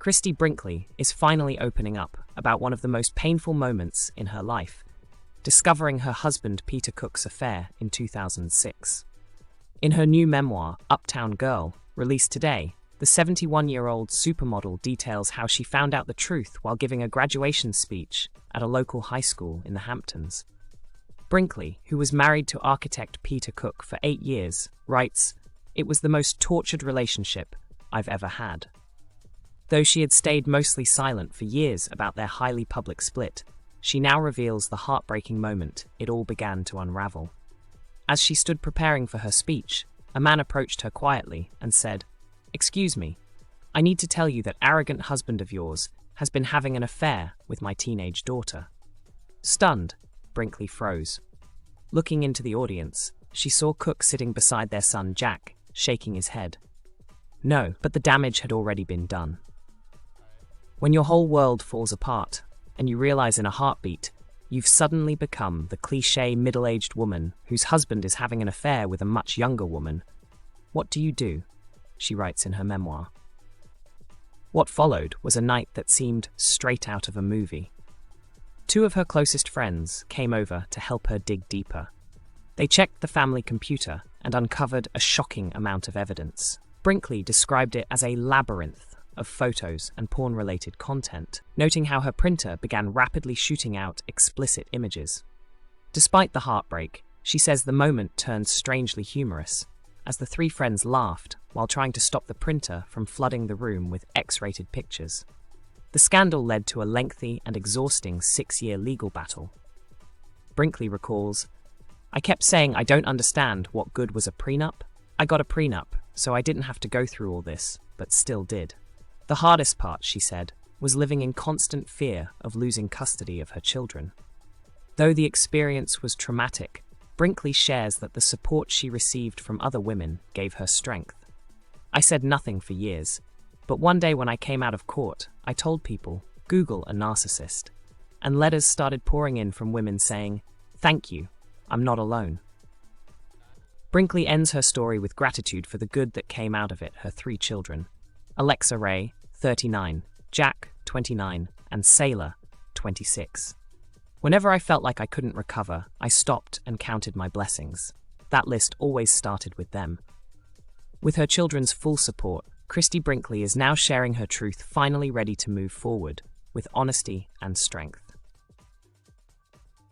Christie Brinkley is finally opening up about one of the most painful moments in her life, discovering her husband Peter Cook's affair in 2006. In her new memoir, Uptown Girl, released today, the 71-year-old supermodel details how she found out the truth while giving a graduation speech at a local high school in the Hamptons. Brinkley, who was married to architect Peter Cook for 8 years, writes, "It was the most tortured relationship I've ever had." Though she had stayed mostly silent for years about their highly public split, she now reveals the heartbreaking moment it all began to unravel. As she stood preparing for her speech, a man approached her quietly and said, "Excuse me, I need to tell you that arrogant husband of yours has been having an affair with my teenage daughter." Stunned, Brinkley froze. Looking into the audience, she saw Cook sitting beside their son Jack, shaking his head. No, but the damage had already been done. When your whole world falls apart, and you realize in a heartbeat, you've suddenly become the cliché middle-aged woman whose husband is having an affair with a much younger woman, what do you do? She writes in her memoir. What followed was a night that seemed straight out of a movie. 2 of her closest friends came over to help her dig deeper. They checked the family computer and uncovered a shocking amount of evidence. Brinkley described it as a labyrinth of photos and porn-related content, noting how her printer began rapidly shooting out explicit images. Despite the heartbreak, she says the moment turned strangely humorous, as the 3 friends laughed while trying to stop the printer from flooding the room with X-rated pictures. The scandal led to a lengthy and exhausting 6-year legal battle. Brinkley recalls, "I kept saying I don't understand what good was a prenup. I got a prenup, so I didn't have to go through all this, but still did." The hardest part, she said, was living in constant fear of losing custody of her children. Though the experience was traumatic, Brinkley shares that the support she received from other women gave her strength. "I said nothing for years, but one day when I came out of court, I told people, Google a narcissist, and letters started pouring in from women saying, 'Thank you, I'm not alone.'" Brinkley ends her story with gratitude for the good that came out of it, her 3 children. Alexa Ray, 39, Jack, 29, and Sailor, 26. "Whenever I felt like I couldn't recover, I stopped and counted my blessings. That list always started with them." With her children's full support, Christie Brinkley is now sharing her truth, finally ready to move forward with honesty and strength.